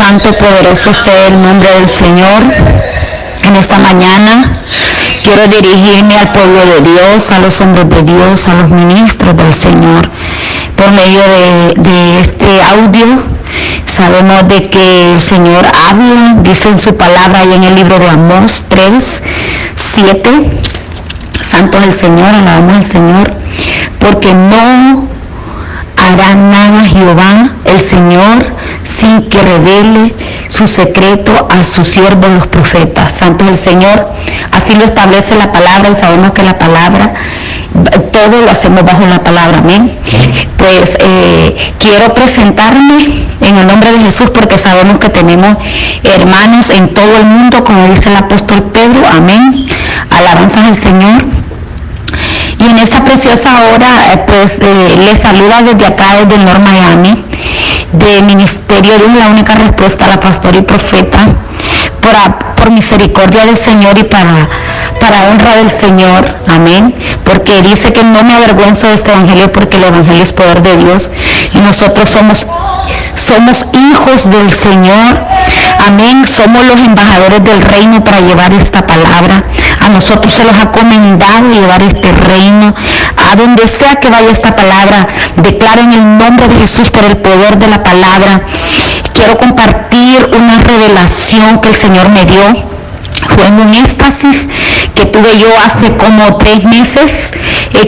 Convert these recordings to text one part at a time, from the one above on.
Santo y poderoso sea el nombre del Señor. En esta mañana quiero dirigirme al pueblo de Dios, a los hombres de Dios, a los ministros del Señor. Por medio de este audio, sabemos de que el Señor habla, dice en su palabra y en el libro de Amós 3:7. Santo es el Señor, alabamos al Señor, porque no hará nada Jehová, el Señor, sin que revele su secreto a sus siervos los profetas. Santo es el Señor, así lo establece la palabra, y sabemos que la palabra, todo lo hacemos bajo la palabra, amén. Pues quiero presentarme en el nombre de Jesús, porque sabemos que tenemos hermanos en todo el mundo, como dice el apóstol Pedro, amén. Alabanzas al Señor. Y en esta preciosa hora, les saluda desde acá, desde North Miami, de Ministerio de la Única Respuesta a la Pastora y Profeta, por misericordia del Señor y para honra del Señor, amén, porque dice que no me avergüenzo de este evangelio, porque el evangelio es poder de Dios, y nosotros somos hijos del Señor, amén. Somos los embajadores del reino para llevar esta palabra. A nosotros se nos ha comendado llevar este reino a donde sea que vaya esta palabra. Declaro en el nombre de Jesús, por el poder de la palabra. Quiero compartir una revelación que el Señor me dio. Fue en un éxtasis que tuve yo hace como 3 meses.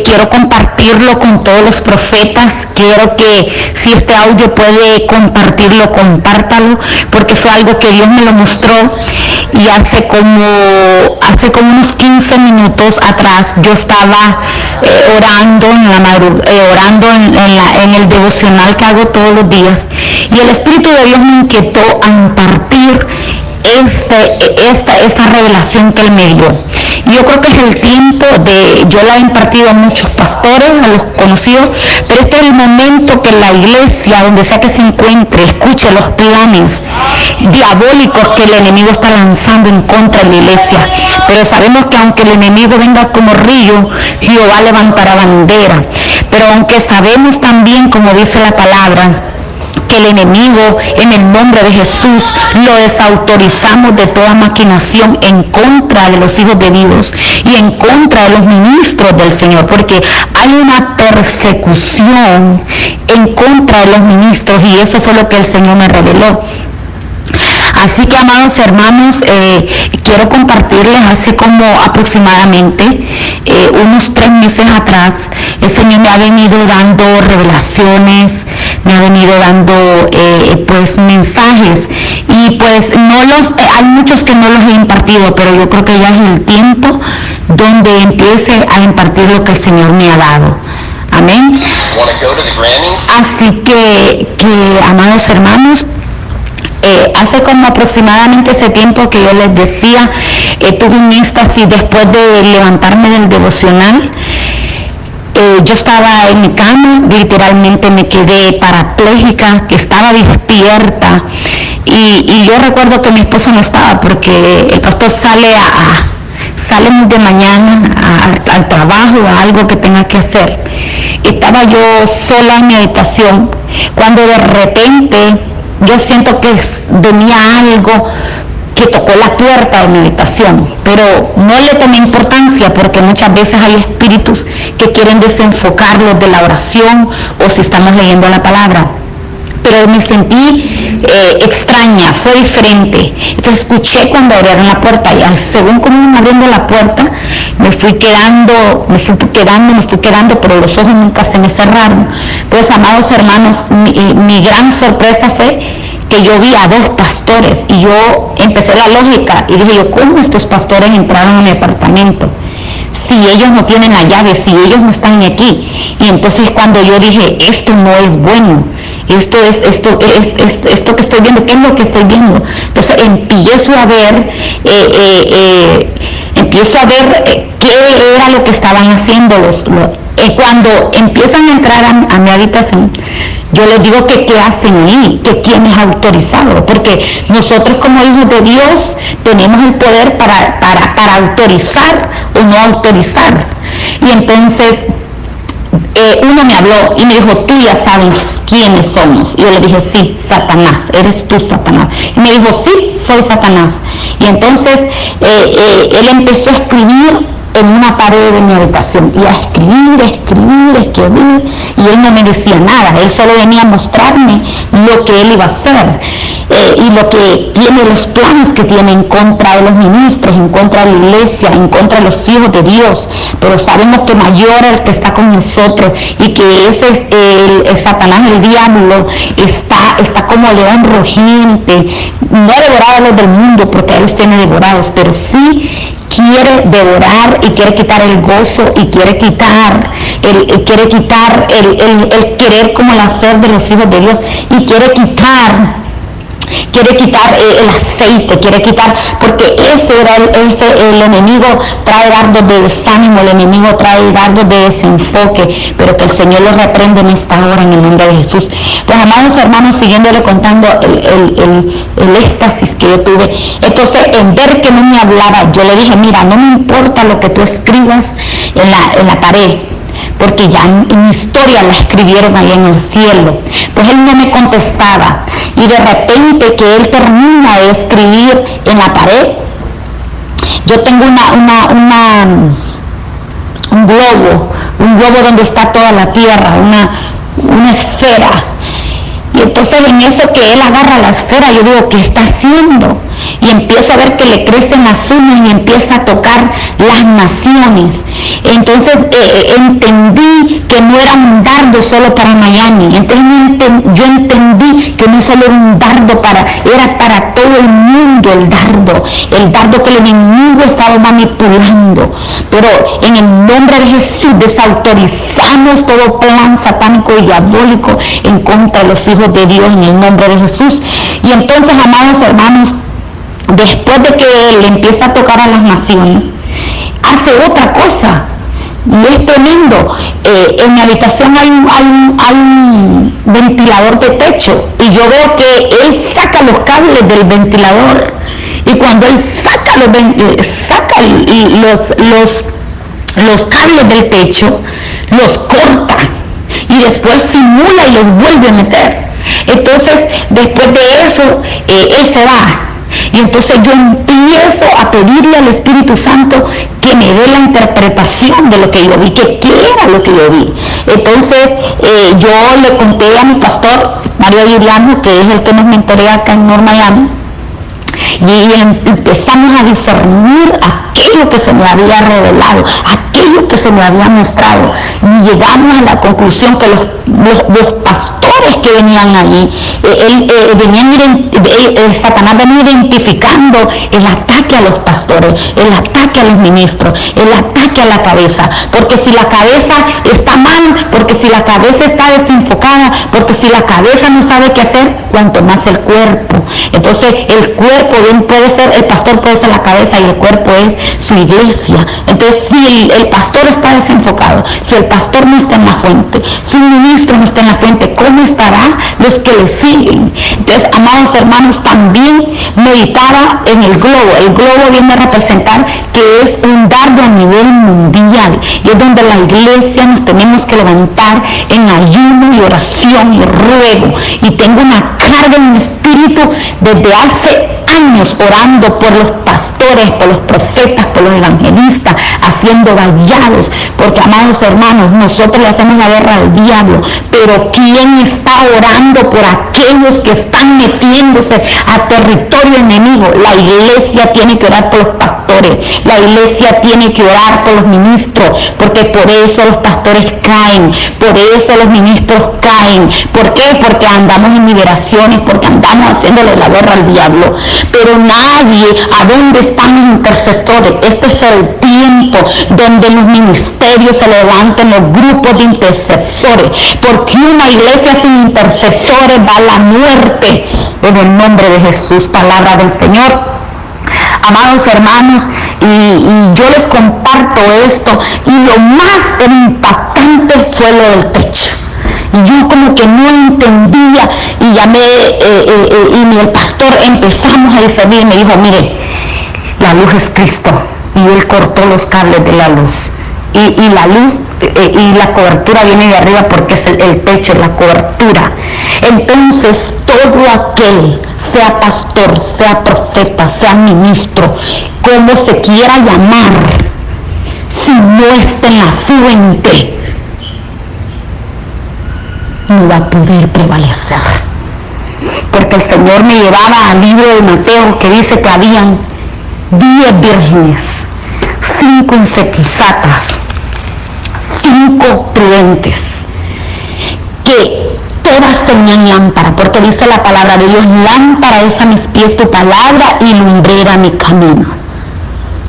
Quiero compartirlo con todos los profetas. Quiero que si este audio puede compartirlo, compártalo, porque fue algo que Dios me lo mostró. Y hace como unos 15 minutos atrás yo estaba orando en el devocional que hago todos los días, y el Espíritu de Dios me inquietó a impartir esta revelación que Él me dio. Yo creo que es el tiempo yo la he impartido a muchos pastores, a los conocidos, pero este es el momento que la iglesia, donde sea que se encuentre, escuche los planes diabólicos que el enemigo está lanzando en contra de la iglesia. Pero sabemos que aunque el enemigo venga como río, Jehová levantará bandera. Pero aunque sabemos también, como dice la palabra, que el enemigo, en el nombre de Jesús, lo desautorizamos de toda maquinación en contra de los hijos de Dios y en contra de los ministros del Señor, porque hay una persecución en contra de los ministros, y eso fue lo que el Señor me reveló. Así que, amados hermanos, quiero compartirles, hace como aproximadamente unos 3 meses atrás, el Señor me ha venido dando revelaciones, me ha venido dando mensajes, y hay muchos que no los he impartido, pero yo creo que ya es el tiempo donde empiece a impartir lo que el Señor me ha dado. Amén. Así que amados hermanos, hace como aproximadamente ese tiempo que yo les decía, tuve un éxtasis después de levantarme del devocional. Yo estaba en mi cama, literalmente me quedé parapléjica, que estaba despierta, y yo recuerdo que mi esposo no estaba, porque el pastor sale muy de mañana al trabajo, a algo que tenga que hacer. Estaba yo sola en mi habitación, cuando de repente yo siento que venía algo que tocó la puerta de mi habitación, pero no le tomé importancia, porque muchas veces hay espíritus que quieren desenfocarlos de la oración o si estamos leyendo la palabra. Pero me sentí extraña, fue diferente. Entonces escuché cuando abrieron la puerta, y según como iban abriendo la puerta, me fui quedando, pero los ojos nunca se me cerraron. Pues, amados hermanos, mi gran sorpresa fue que yo vi a 2 pastores, y yo empecé la lógica y dije yo, ¿cómo estos pastores entraron a mi apartamento? Si ellos no tienen la llave, si ellos no están aquí. Y entonces cuando yo dije, esto no es bueno, esto que estoy viendo, ¿qué es lo que estoy viendo? Entonces empiezo a ver qué era lo que estaban haciendo cuando empiezan a entrar a mi habitación. Yo les digo que qué hacen ahí, que quién es autorizado, porque nosotros como hijos de Dios tenemos el poder para autorizar o no autorizar. Y entonces uno me habló y me dijo, tú ya sabes quiénes somos. Y yo le dije, sí, Satanás, eres tú, Satanás. Y me dijo, sí, soy Satanás. Y entonces él empezó a escribir en una pared de mi habitación, y a escribir, y él no me decía nada, él solo venía a mostrarme lo que él iba a hacer, y lo que tiene, los planes que tiene en contra de los ministros, en contra de la iglesia, en contra de los hijos de Dios. Pero sabemos que mayor es el que está con nosotros, y que ese es el Satanás, el diablo, está como león rugiente, no ha devorado a los del mundo, porque él los tiene devorados, pero sí quiere devorar y quiere quitar el gozo, y quiere quitar el querer como el hacer de los hijos de Dios, y quiere quitar el aceite, quiere quitar, porque el enemigo trae dardos de desánimo, el enemigo trae dardos de desenfoque, pero que el Señor lo reprende en esta hora en el nombre de Jesús. Pues, amados hermanos, siguiéndole contando el éxtasis que yo tuve, entonces en ver que no me hablaba, yo le dije, mira, no me importa lo que tú escribas en la pared, porque ya mi historia la escribieron ahí en el cielo. Pues él no me contestaba, y de repente que él termina de escribir en la pared, yo tengo un globo donde está toda la tierra, una esfera. Y entonces en eso que él agarra la esfera, yo digo, ¿qué está haciendo? Y empiezo a ver que le crecen las uñas y empieza a tocar las naciones. Entonces entendí que no era un dardo solo para Miami. Entonces yo entendí que no solo era un dardo era para todo el mundo el dardo que el enemigo estaba manipulando. Pero en el nombre de Jesús desautorizamos todo plan satánico y diabólico en contra de los hijos de Dios, en el nombre de Jesús. Y entonces, amados hermanos, después de que él empieza a tocar a las naciones, hace otra cosa, y es tremendo. En mi habitación hay un ventilador de techo, y yo veo que él saca los cables del ventilador, y cuando él saca los cables del techo, los corta, y después simula y los vuelve a meter. Entonces, después de eso, él se va. Y entonces yo empiezo a pedirle al Espíritu Santo que me dé la interpretación de lo que yo vi, que qué era lo que yo vi. Entonces yo le conté a mi pastor, Mario Viriano, que es el que nos mentorea acá en North Miami, y empezamos a discernir aquello que se me había revelado, aquello que se me había mostrado, y llegamos a la conclusión que los pastores que venían allí, Satanás venía identificando el ataque a los pastores, el ataque a los ministros, el ataque a la cabeza, porque si la cabeza está mal, porque si la cabeza está desenfocada, porque si la cabeza no sabe qué hacer, cuanto más el cuerpo. Entonces el cuerpo bien puede ser, el pastor puede ser la cabeza, y el cuerpo es su iglesia. Entonces si el pastor está desenfocado, si el pastor no está en la fuente, si el ministro no está en la fuente, ¿cómo estará los que le siguen? Entonces, amados hermanos, también meditaba en el globo. El globo viene a representar que es un dardo a nivel mundial, y es donde la iglesia nos tenemos que levantar en ayuno y oración y ruego. Y tengo una carga en mi espíritu desde hace años orando por los pastores, por los profetas, por los evangelistas, haciendo vallados, porque, amados hermanos, nosotros le hacemos la guerra al diablo, pero ¿quién está orando por aquellos que están metiéndose a territorio enemigo? La iglesia tiene que orar por los pastores, la iglesia tiene que orar por los ministros, porque por eso los pastores caen, por eso los ministros caen. ¿Por qué? Porque andamos en liberaciones, porque andamos haciéndole la guerra al diablo. Pero nadie, ¿a dónde están los intercesores? Este es el tiempo donde los ministerios se levanten, los grupos de intercesores, porque una iglesia sin intercesores va a la muerte. En el nombre de Jesús, palabra del Señor. Amados hermanos, y yo les comparto esto, y lo más impactante fue lo del techo. Y yo como que no entendía, y llamé, y el pastor empezamos a discernir, y me dijo, mire, la luz es Cristo, y él cortó los cables de la luz, y la luz y la cobertura viene de arriba porque es el techo, la cobertura. Entonces todo aquel, sea pastor, sea profeta, sea ministro, como se quiera llamar, si no está en la fuente, no va a poder prevalecer. Porque el Señor me llevaba al libro de Mateo, que dice que habían 10 vírgenes, 5 insensatas, 5 prudentes, que todas tenían lámpara, porque dice la palabra de Dios: lámpara es a mis pies tu palabra y lumbrera mi camino.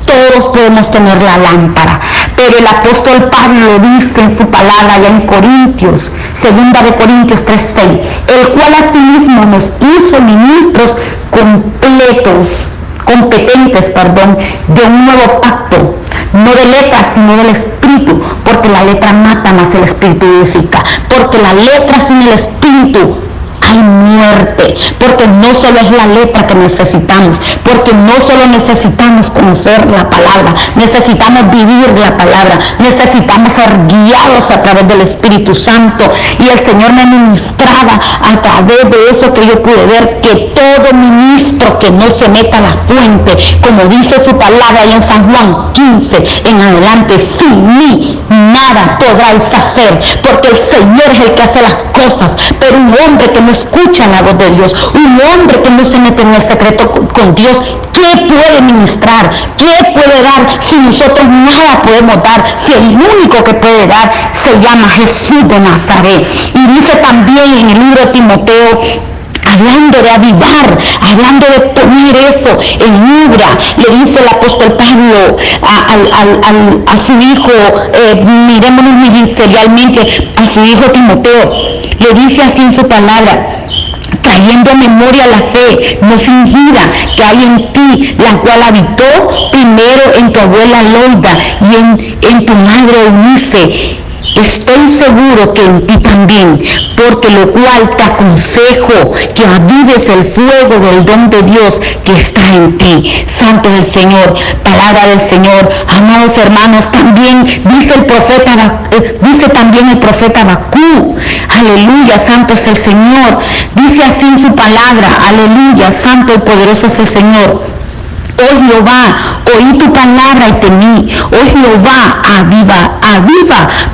Todos podemos tener la lámpara, pero el apóstol Pablo dice en su palabra allá en Corintios, 2 de Corintios 3:6, el cual asimismo nos hizo ministros competentes, de un nuevo pacto, no de letras sino del espíritu, porque la letra mata, mas el espíritu vivifica, porque la letra sin el espíritu hay muerte, porque no solo es la letra que necesitamos, porque no solo necesitamos conocer la palabra, necesitamos vivir la palabra, necesitamos ser guiados a través del Espíritu Santo. Y el Señor me ministraba a través de eso que yo pude ver, que todo ministro que no se meta a la fuente, como dice su palabra ahí en San Juan 15 en adelante, sin mí nada podráis hacer, porque el Señor es el que hace las cosas, pero un hombre que no escucha la voz de Dios, un hombre que no se mete en el secreto con Dios, ¿qué puede ministrar? ¿Qué puede dar si nosotros nada podemos dar? Si el único que puede dar se llama Jesús de Nazaret. Y dice también en el libro de Timoteo, hablando de avivar, hablando de poner eso en obra, le dice el apóstol Pablo a su hijo, mirémonos ministerialmente, a su hijo Timoteo, le dice así en su palabra: trayendo a memoria la fe no fingida que hay en ti, la cual habitó primero en tu abuela Loida y en tu madre Eunice. Estoy seguro que en ti también, porque lo cual te aconsejo que avives el fuego del don de Dios que está en ti. Santo es el Señor, palabra del Señor. Amados hermanos, también dice también el profeta Habacuc, aleluya, santo es el Señor. Dice así en su palabra, aleluya, santo y poderoso es el Señor. Oh Jehová, oí tu palabra y temí. Oh Jehová, aviva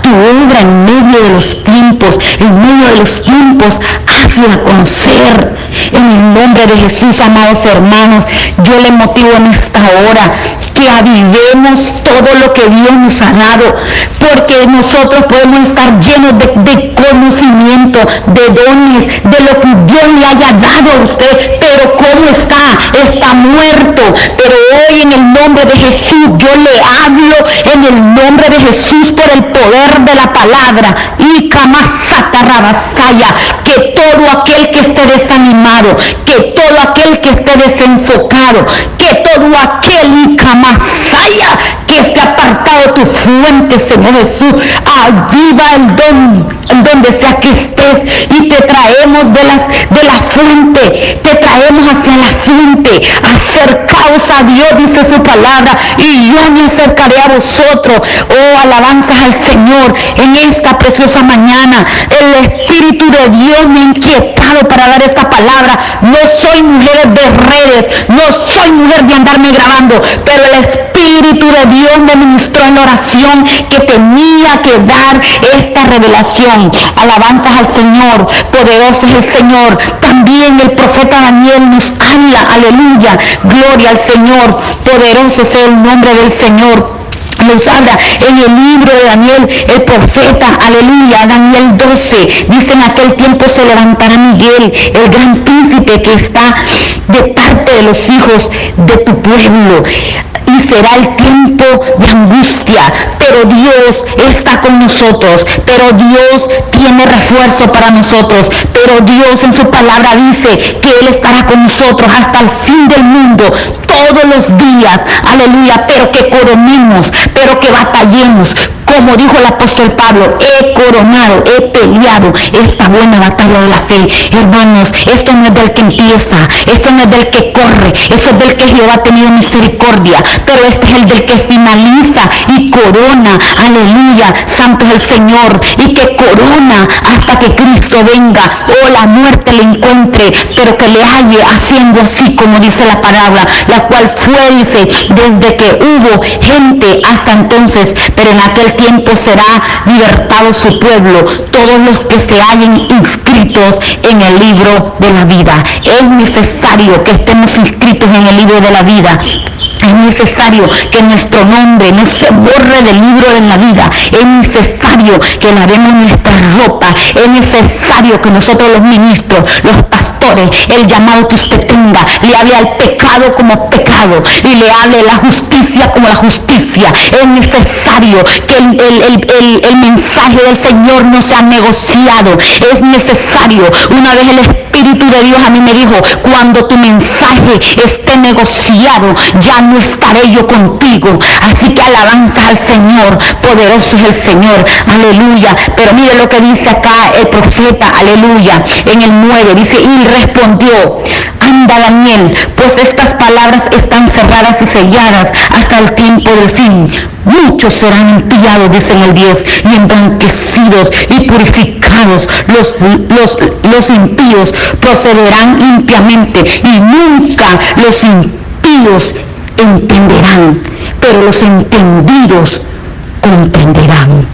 tu obra en medio de los tiempos. En medio de los tiempos, hazla conocer. En el nombre de Jesús, amados hermanos, yo le motivo en esta hora que avivemos todo lo que Dios nos ha dado, porque nosotros podemos estar llenos de conocimiento, de dones, de lo que Dios le haya dado a usted, pero ¿cómo está? Está muerto. Pero hoy en el nombre de Jesús yo le hablo en el nombre de Jesús por el poder de la palabra, y Kamasata Rabasaya, que todo aquel que esté desanimado, que todo aquel que esté desenfocado, que todo aquel y Kamasaya que esté apartado de tu fuente, Señor Jesús, aviva el don donde sea que estés, y te traemos de la fuente, te traemos hacia la fuente. Acercaos a Dios, dice su palabra, y yo me acercaré a vosotros. Oh, alabanzas al Señor. En esta preciosa mañana el Espíritu de Dios me ha inquietado para dar esta palabra. No soy mujer de redes, no soy mujer de andarme grabando, pero el Espíritu de Dios me ministró en la oración que tenía que dar esta revelación. Alabanzas al Señor, poderoso es el Señor. También el profeta Daniel nos habla, aleluya, gloria al Señor, poderoso sea el nombre del Señor. Nos habla en el libro de Daniel, el profeta, aleluya, Daniel 12, dice: en aquel tiempo se levantará Miguel, el gran príncipe que está de parte de los hijos de tu pueblo, y será el tiempo de angustia, pero Dios está con nosotros, pero Dios tiene refuerzo para nosotros, pero Dios en su palabra dice que Él estará con nosotros hasta el fin del mundo, todos los días, aleluya, pero que coronemos, pero que batallemos como dijo el apóstol Pablo, he coronado, he peleado esta buena batalla de la fe. Hermanos, esto no es del que empieza, esto no es del que corre, esto es del que Jehová ha tenido misericordia, pero este es el del que finaliza y corona. Aleluya, santo es el Señor, y que corona hasta que Cristo venga o la muerte le encuentre, pero que le halle haciendo así como dice la palabra, la cual fue, dice, desde que hubo gente hasta entonces, pero en aquel tiempo será libertado su pueblo, todos los que se hallen inscritos en el libro de la vida. Es necesario que estemos inscritos en el libro de la vida. Es necesario que nuestro nombre no se borre del libro de la vida. Es necesario que lavemos nuestra ropa. Es necesario que nosotros los ministros, los pastores, el llamado que usted tenga, le hable al pecado como pecado y le hable la justicia como la justicia. Es necesario que el mensaje del Señor no sea negociado. Es necesario. Una vez el Espíritu de Dios a mí me dijo, cuando tu mensaje esté negociado, ya no estaré yo contigo. Así que alabanza al Señor, poderoso es el Señor, aleluya. Pero mire lo que dice acá el profeta, aleluya, en el 9, dice, y respondió, anda Daniel, pues estas palabras están cerradas y selladas hasta el tiempo del fin. Muchos serán limpiados, dice en el 10, y emblanquecidos y purificados. Los impíos procederán limpiamente y nunca los impíos entenderán, pero los entendidos comprenderán.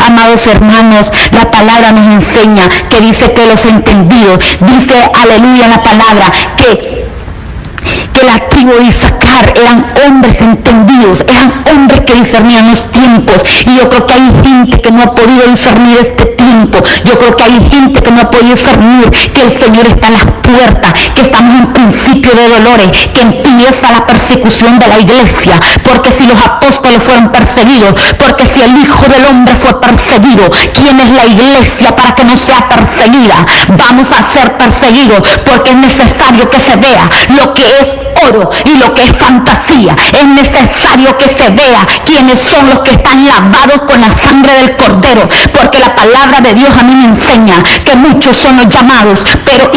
Amados hermanos, la palabra nos enseña que dice que los entendidos, dice aleluya la palabra, que la tribu de Isaacar eran hombres entendidos, eran hombres que discernían los tiempos, y yo creo que hay gente que no ha podido discernir este tiempo. Yo creo que hay gente que no ha podido discernir que el Señor está en las puertas, que estamos en principio de dolores, que empieza la persecución de la iglesia, porque si los apóstoles fueron perseguidos, porque si el Hijo del Hombre fue perseguido, ¿quién es la iglesia para que no sea perseguida? Vamos a ser perseguidos porque es necesario que se vea lo que es oro y lo que es fantasía. Es necesario que se vea quiénes son los que están lavados con la sangre del Cordero, porque la palabra de Dios a mí me enseña que muchos son los llamados, pero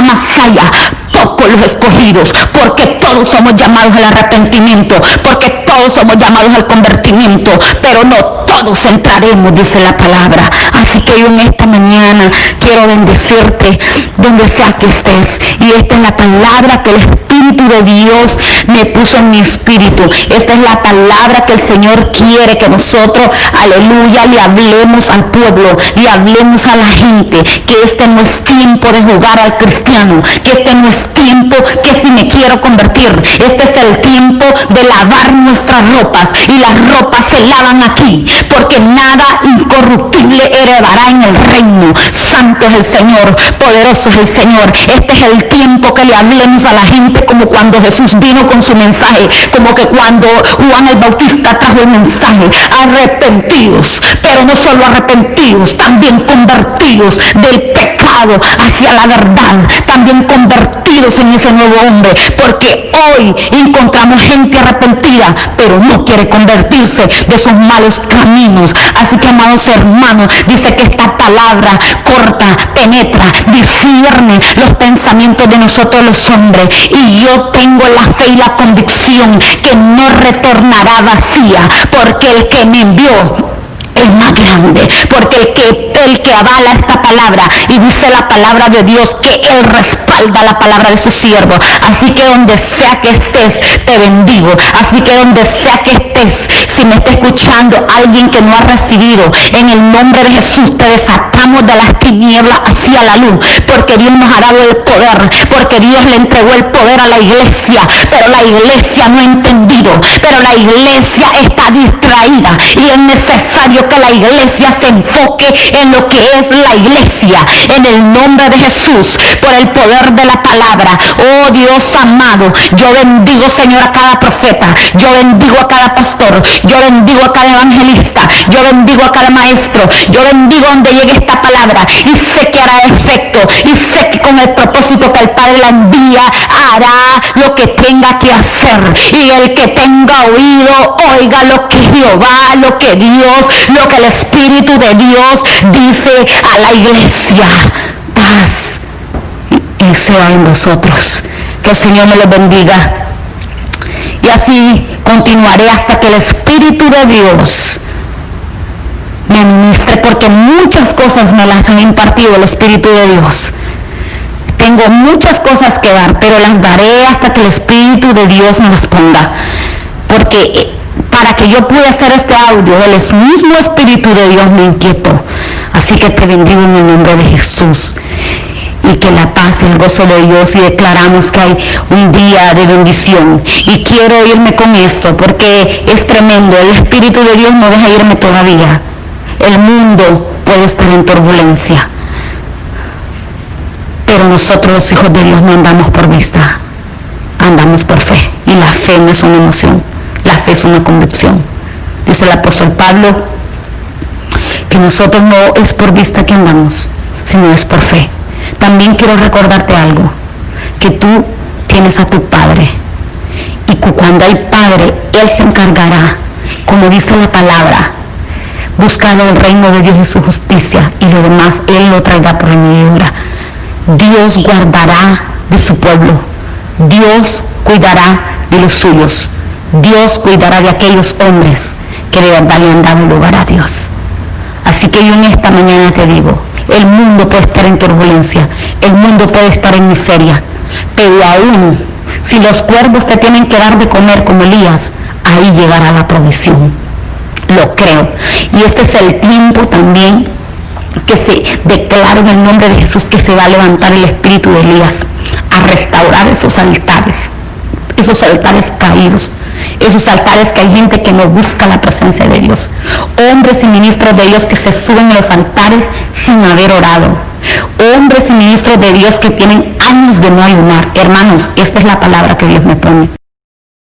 Masaya, pocos los escogidos, porque todos somos llamados al arrepentimiento, porque todos somos llamados al convertimiento, pero no todos entraremos, dice la palabra. Así que yo en esta mañana quiero bendecirte donde sea que estés, y esta es la palabra que el Espíritu de Dios me puso en mi espíritu. Esta es la palabra que el Señor quiere que nosotros, aleluya, le hablemos al pueblo, le hablemos a la gente, que este no es tiempo de jugar al cristiano, que este no es tiempo que si me quiero convertir, este es el tiempo de lavar nuestras ropas, y las ropas se lavan aquí, porque nada incorruptible heredará en el reino. Santo es el Señor, poderoso es el Señor. Este es el tiempo que le hablemos a la gente como cuando Jesús vino con su mensaje, como que cuando Juan el Bautista trajo el mensaje, arrepentidos, pero no solo arrepentidos, también convertidos del pecado hacia la verdad, también convertidos en ese nuevo hombre, porque hoy encontramos gente arrepentida, pero no quiere convertirse de sus malos caminos. Así que, amados hermanos, dice que esta palabra corta, penetra, discierne los pensamientos de nosotros los hombres, y yo tengo la fe y la convicción que no retornará vacía, porque el que me envió es más grande, porque el que avala esta palabra, y dice la palabra de Dios que Él respalda la palabra de su siervo. Así que donde sea que estés, te bendigo. Así que donde sea que estés, si me está escuchando alguien que no ha recibido, en el nombre de Jesús te desatamos de las tinieblas hacia la luz, porque Dios nos ha dado el poder, porque Dios le entregó el poder a la iglesia, pero la iglesia no ha entendido, pero la iglesia está distraída, y es necesario que la iglesia se enfoque en lo que es la iglesia, en el nombre de Jesús, por el poder de la palabra. Oh Dios amado, yo bendigo, Señor, a cada profeta, yo bendigo a cada pastor, yo bendigo a cada evangelista, yo bendigo a cada maestro, yo bendigo donde llegue esta palabra, y sé que hará efecto, y sé que con el propósito que el Padre la envía, hará lo que tenga que hacer. Y el que tenga oído, oiga lo que Jehová, lo que Dios, lo que el Espíritu de Dios dice a la iglesia. Paz y sea en vosotros. Que el Señor me los bendiga. Y así continuaré hasta que el Espíritu de Dios me ministre, porque muchas cosas me las ha impartido el Espíritu de Dios. Tengo muchas cosas que dar, pero las daré hasta que el Espíritu de Dios me las ponga. Porque para que yo pueda hacer este audio, el mismo Espíritu de Dios me inquietó. Así que te bendigo en el nombre de Jesús. Y que la paz y el gozo de Dios, y declaramos que hay un día de bendición. Y quiero irme con esto porque es tremendo. El Espíritu de Dios no deja irme todavía. El mundo puede estar en turbulencia, pero nosotros, los hijos de Dios, no andamos por vista, andamos por fe. Y la fe no es una emoción, la fe es una convicción. Dice el apóstol Pablo que nosotros no es por vista que andamos, sino es por fe. También quiero recordarte algo, que tú tienes a tu Padre, y cuando hay Padre, Él se encargará, como dice la palabra, buscar el reino de Dios y su justicia, y lo demás Él lo traerá por añadidura. Dios guardará de su pueblo, Dios cuidará de los suyos, Dios cuidará de aquellos hombres que de verdad le han dado lugar a Dios. Así que yo en esta mañana te digo, el mundo puede estar en turbulencia, el mundo puede estar en miseria, pero aún si los cuervos te tienen que dar de comer como Elías, ahí llegará la provisión. Lo creo. Y este es el tiempo también que se declara en el nombre de Jesús que se va a levantar el espíritu de Elías a restaurar esos altares caídos, esos altares que hay gente que no busca la presencia de Dios, hombres y ministros de Dios que se suben a los altares sin haber orado, hombres y ministros de Dios que tienen años de no ayunar. Hermanos, esta es la palabra que Dios me pone.